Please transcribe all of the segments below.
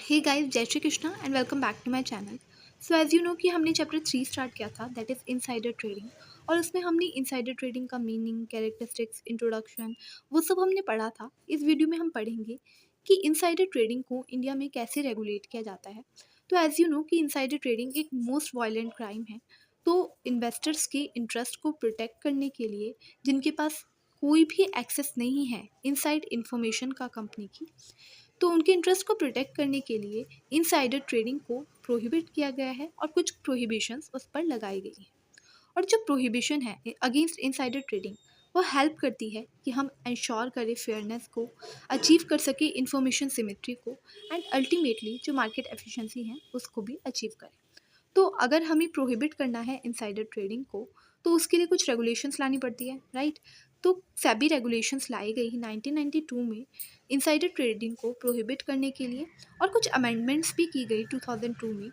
हे guys, जय Shri Krishna and welcome back to my channel. So as you know कि हमने chapter 3 start किया था, दैट इज़ इनसाइडर ट्रेडिंग। और उसमें हमने इनसाइडर ट्रेडिंग का मीनिंग, कैरेक्टरिस्टिक्स, इंट्रोडक्शन वो सब हमने पढ़ा था। इस वीडियो में हम पढ़ेंगे कि इनसाइडर ट्रेडिंग को इंडिया में कैसे रेगुलेट किया जाता है। तो एज यू नो कि इनसाइडर ट्रेडिंग एक मोस्ट वायलेंट क्राइम है। तो इन्वेस्टर्स के इंटरेस्ट को प्रोटेक्ट करने के लिए, जिनके पास कोई भी एक्सेस नहीं है इनसाइड इंफॉर्मेशन का कंपनी की, तो उनके इंटरेस्ट को प्रोटेक्ट करने के लिए इनसाइडर ट्रेडिंग को प्रोहिबिट किया गया है और कुछ प्रोहिबिशंस उस पर लगाई गई हैं। और जो प्रोहिबिशन है अगेंस्ट इनसाइडर ट्रेडिंग, वो हेल्प करती है कि हम इंश्योर करें फेयरनेस को, अचीव कर सके इंफॉर्मेशन सिमेट्री को, एंड अल्टीमेटली जो मार्केट एफिशिएंसी है उसको भी अचीव करें। तो अगर हमें प्रोहिबिट करना है इनसाइडर ट्रेडिंग को, तो उसके लिए कुछ रेगुलेशंस लानी पड़ती है, राइट। तो सेबी रेगुलेशंस लाई गई 1992 में इनसाइडर ट्रेडिंग को प्रोहिबिट करने के लिए, और कुछ अमेंडमेंट्स भी की गई 2002 में,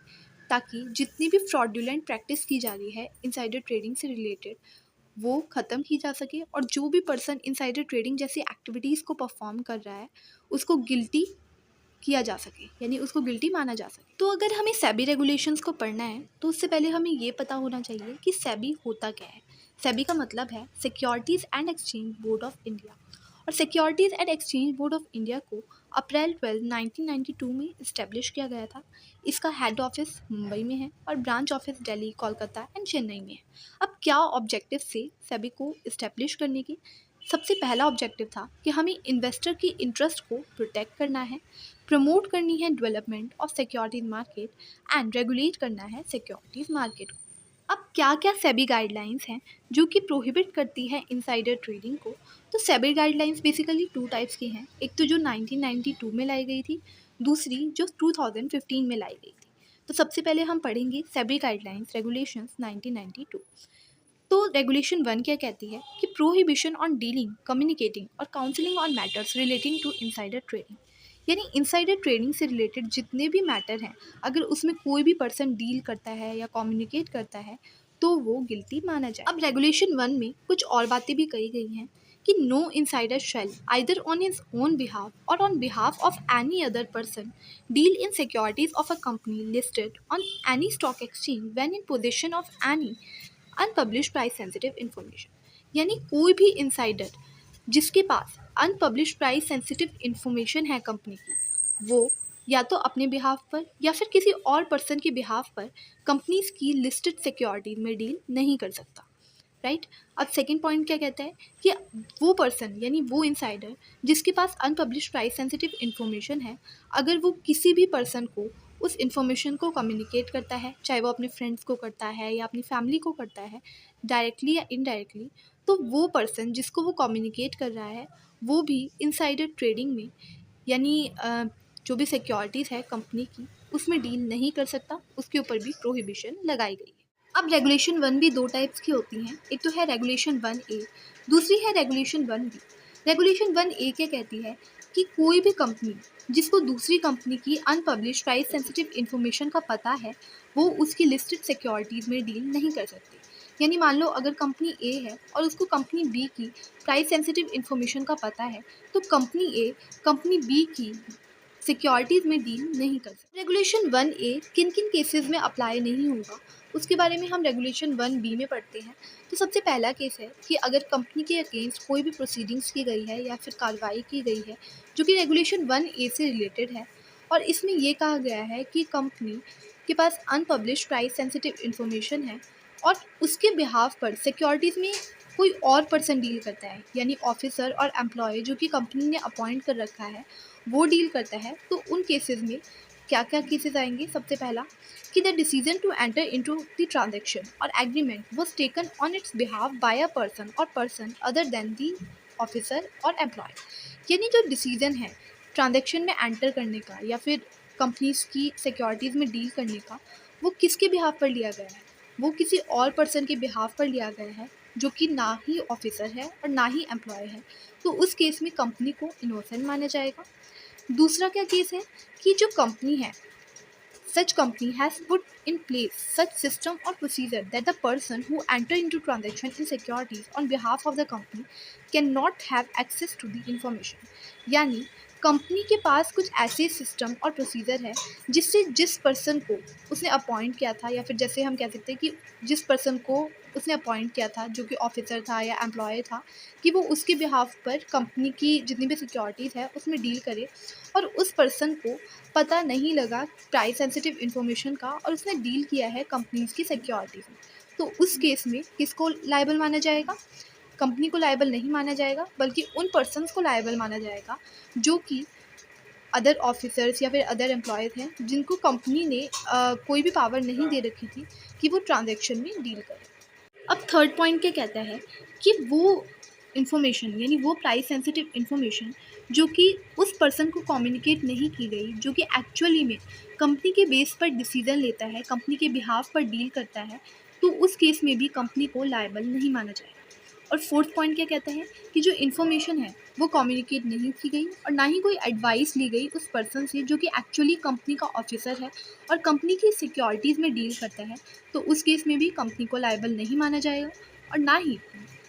ताकि जितनी भी फ्रॉडुलेंट प्रैक्टिस की जा रही है इनसाइडर ट्रेडिंग से रिलेटेड वो ख़त्म की जा सके, और जो भी पर्सन इनसाइडर ट्रेडिंग जैसी एक्टिविटीज़ को परफॉर्म कर रहा है उसको गिल्टी किया जा सके, यानी उसको गिल्टी माना जा सके। तो अगर हमें सेबी रेगुलेशंस को पढ़ना है तो उससे पहले हमें ये पता होना चाहिए कि सेबी होता क्या है। सेबी का मतलब है securities and exchange board of India, और securities and exchange board of India को अप्रैल 12 1992 में इस्टेब्लिश किया गया था। इसका हेड ऑफिस मुंबई में है और branch office Delhi, Kolkata and Chennai में है। अब क्या ऑब्जेक्टिव से सेबी को इस्टेब्लिश करने की? सबसे पहला ऑब्जेक्टिव था कि हमें इन्वेस्टर की इंटरेस्ट को प्रोटेक्ट करना है, प्रमोट करनी है development of securities market, and regulate करना है सिक्योरिटीज मार्केट को। अब क्या क्या सेबी गाइडलाइंस हैं जो कि प्रोहिबिट करती है इनसाइडर ट्रेडिंग को? तो SEBI guidelines basically two types की हैं। एक तो जो 1992 में लाई गई थी, दूसरी जो 2015 में लाई गई थी। तो सबसे पहले हम पढ़ेंगे सेबी गाइडलाइंस रेगुलेशंस 1992। तो रेगुलेशन 1 क्या कहती है कि प्रोहिबिशन ऑन डीलिंग, कम्युनिकेटिंग और counselling on matters relating to insider trading, यानी इनसाइडर ट्रेडिंग से रिलेटेड जितने भी मैटर हैं, अगर उसमें कोई भी पर्सन डील करता है या कम्युनिकेट करता है तो वो गिल्टी माना जाए। अब रेगुलेशन 1 में कुछ और बातें भी कही गई हैं कि no insider shall either on his own behalf or on behalf of any other person deal in securities of a company listed on any stock exchange when in position of any unpublished price sensitive information, यानी कोई भी इंसाइडर जिसके पास unpublished price sensitive information है company की, वो या तो अपने बिहाफ पर या फिर किसी और पर्सन के बिहाफ पर कंपनीज की लिस्टेड सिक्योरिटीज में डील नहीं कर सकता, राइट। अब सेकंड पॉइंट क्या कहता है कि वो पर्सन यानी वो इंसाइडर जिसके पास अनपब्लिश प्राइस सेंसिटिव इन्फॉर्मेशन है, अगर वो किसी भी पर्सन को उस इन्फॉर्मेशन को कम्युनिकेट करता है, चाहे वो अपने फ्रेंड्स को करता है या अपनी फैमिली को करता है, डायरेक्टली या इनडायरेक्टली, तो वो पर्सन जिसको वो कम्युनिकेट कर रहा है वो भी इनसाइडर ट्रेडिंग में, यानी जो भी सिक्योरिटीज़ है कंपनी की उसमें डील नहीं कर सकता, उसके ऊपर भी प्रोहिबिशन लगाई गई है। अब रेगुलेशन 1 भी दो टाइप्स की होती हैं, एक तो है रेगुलेशन 1A, दूसरी है रेगुलेशन 1B। रेगुलेशन 1A क्या कहती है कि कोई भी कंपनी जिसको दूसरी कंपनी की अनपब्लिश प्राइस सेंसिटिव इन्फॉर्मेशन का पता है, वो उसकी लिस्टेड सिक्योरिटीज़ में डील नहीं कर सकती। यानी मान लो अगर कंपनी ए है और उसको कंपनी बी की प्राइस सेंसिटिव इन्फॉर्मेशन का पता है, तो कंपनी ए कंपनी बी की सिक्योरिटीज़ में डील नहीं कर सकते। रेगुलेशन 1A किन किन केसेस में अप्लाई नहीं होगा उसके बारे में हम रेगुलेशन 1B में पढ़ते हैं। तो सबसे पहला केस है कि अगर कंपनी के अगेंस्ट कोई भी प्रोसीडिंग्स की गई है या फिर कार्रवाई की गई है जो कि रेगुलेशन 1A से रिलेटेड है, और इसमें ये कहा गया है कि कंपनी के पास अनपब्लिश प्राइस सेंसिटिव इन्फॉर्मेशन है और उसके बिहाफ पर सिक्योरिटीज़ में कोई और पर्सन डील करता है, यानी ऑफिसर और एम्प्लॉय जो कि कंपनी ने अपॉइंट कर रखा है वो डील करता है। तो उन केसेस में क्या क्या केसेस आएंगे? सबसे पहला कि the decision to enter into the transaction or agreement was taken on its behalf by a person or person other than the officer or employee, यानी जो डिसीजन है ट्रांजैक्शन में एंटर करने का या फिर कंपनीज की सिक्योरिटीज़ में डील करने का, वो किसके बिहाफ पर लिया गया है? वो किसी और पर्सन के बिहाफ पर लिया गया है जो कि ना ही ऑफिसर है और ना ही एम्प्लॉय है। तो उस केस में कंपनी को इनोसेंट माना जाएगा। दूसरा क्या केस है कि जो कंपनी है, such company has put in place such system or procedure that the person who enter into transaction in securities on behalf of the company cannot have access to the information, यानी company के पास कुछ ऐसे system और procedure है जिससे जिस person को उसने अपॉइंट किया था, या फिर जैसे हम कह सकते हैं कि जिस पर्सन को उसने अपॉइंट किया था, जो कि ऑफिसर था या एम्प्लॉय था, कि वो उसके बिहाफ पर कंपनी की जितनी भी सिक्योरिटीज़ है उसमें डील करे, और उस पर्सन को पता नहीं लगा प्राइस सेंसिटिव इन्फॉर्मेशन का, और उसने डील किया है कंपनीज़ की सिक्योरिटीज़ में। तो उस केस में किसको लायबल माना जाएगा? कंपनी को लायबल नहीं माना जाएगा, बल्कि उन पर्सन्स को लायबल माना जाएगा जो कि अदर ऑफिसर्स या फिर अदर एम्प्लॉयज़ हैं, जिनको कंपनी ने कोई भी पावर नहीं दे रखी थी कि वो ट्रांजैक्शन में डील करें। अब थर्ड पॉइंट क्या कहता है कि वो इन्फॉर्मेशन, यानी वो प्राइस सेंसिटिव इन्फॉर्मेशन जो कि उस पर्सन को कम्युनिकेट नहीं की गई, जो कि एक्चुअली में कंपनी के बेस पर डिसीजन लेता है, कंपनी के बिहाफ पर डील करता है, तो उस केस में भी कंपनी को लायबल नहीं माना जाएगा। और फोर्थ पॉइंट क्या कहता है कि जो इन्फॉर्मेशन है वो कम्युनिकेट नहीं की गई, और ना ही कोई एडवाइस ली गई उस पर्सन से जो कि एक्चुअली कंपनी का ऑफिसर है और कंपनी की सिक्योरिटीज़ में डील करता है, तो उस केस में भी कंपनी को लायबल नहीं माना जाएगा, और ना ही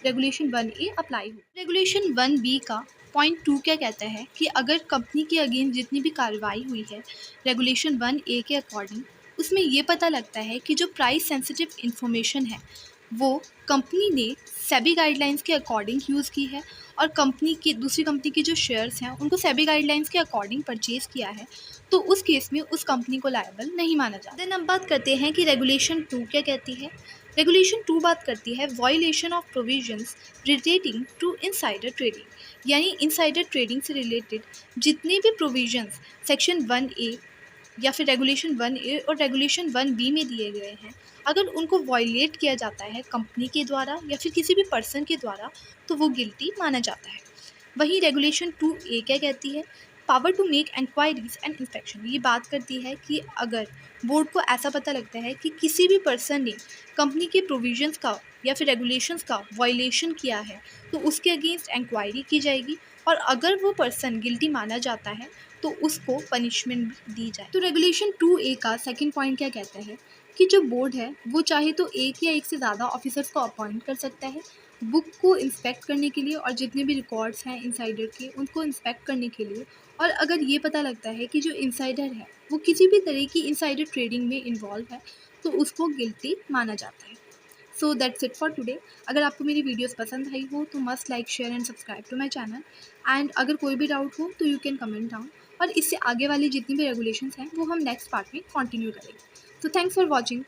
रेगुलेशन 1A अप्लाई हो। रेगुलेशन 1B का पॉइंट 2 क्या कहता है कि अगर कंपनी के अगेंस्ट जितनी भी कार्रवाई हुई है रेगुलेशन 1A के अकॉर्डिंग, उसमें ये पता लगता है कि जो प्राइस सेंसिटिव इन्फॉर्मेशन है वो कंपनी ने सेबी गाइडलाइंस के अकॉर्डिंग यूज़ की है, और कंपनी की दूसरी कंपनी के जो शेयर्स हैं उनको सेबी गाइडलाइंस के अकॉर्डिंग परचेज़ किया है, तो उस केस में उस कंपनी को लायबल नहीं माना जाता। देन हम बात करते हैं कि रेगुलेशन 2 क्या कहती है। रेगुलेशन 2 बात करती है violation of provisions relating to insider trading, यानी इनसाइडर ट्रेडिंग से रिलेटेड जितने भी प्रोविजंस सेक्शन 1A या फिर रेगुलेशन 1A और रेगुलेशन 1B में दिए गए हैं, अगर उनको वॉयलेट किया जाता है कंपनी के द्वारा या फिर किसी भी पर्सन के द्वारा, तो वो गिल्टी माना जाता है। वहीं रेगुलेशन 2A क्या कहती है? Power to make inquiries and inspection. ये बात करती है कि अगर बोर्ड को ऐसा पता लगता है कि किसी भी पर्सन ने कंपनी के प्रोविजंस का या फिर रेगुलेशंस का वॉयलेशन किया है, तो उसके अगेंस्ट इंक्वायरी की जाएगी, और अगर वो पर्सन गिल्टी माना जाता है तो उसको पनिशमेंट भी दी जाए। तो रेगुलेशन 2A का सेकंड पॉइंट क्या कहता है कि जो बोर्ड है वो चाहे तो एक या एक से ज़्यादा ऑफिसर्स को अपॉइंट कर सकता है बुक को इंस्पेक्ट करने के लिए, और जितने भी रिकॉर्ड्स हैं इनसाइडर के उनको इंस्पेक्ट करने के लिए, और अगर ये पता लगता है कि जो इनसाइडर है वो किसी भी तरह की इनसाइडर ट्रेडिंग में इन्वॉल्व है, तो उसको गिल्टी माना जाता है। So that's it for today. अगर आपको मेरी वीडियोस पसंद आई हो तो must like share and subscribe to my channel, and अगर कोई भी डाउट हो तो यू कैन कमेंट डाउन, और इससे आगे वाली जितनी भी रेगुलेशंस हैं वो हम नेक्स्ट पार्ट में कंटिन्यू करेंगे। तो थैंक्स फॉर वॉचिंग।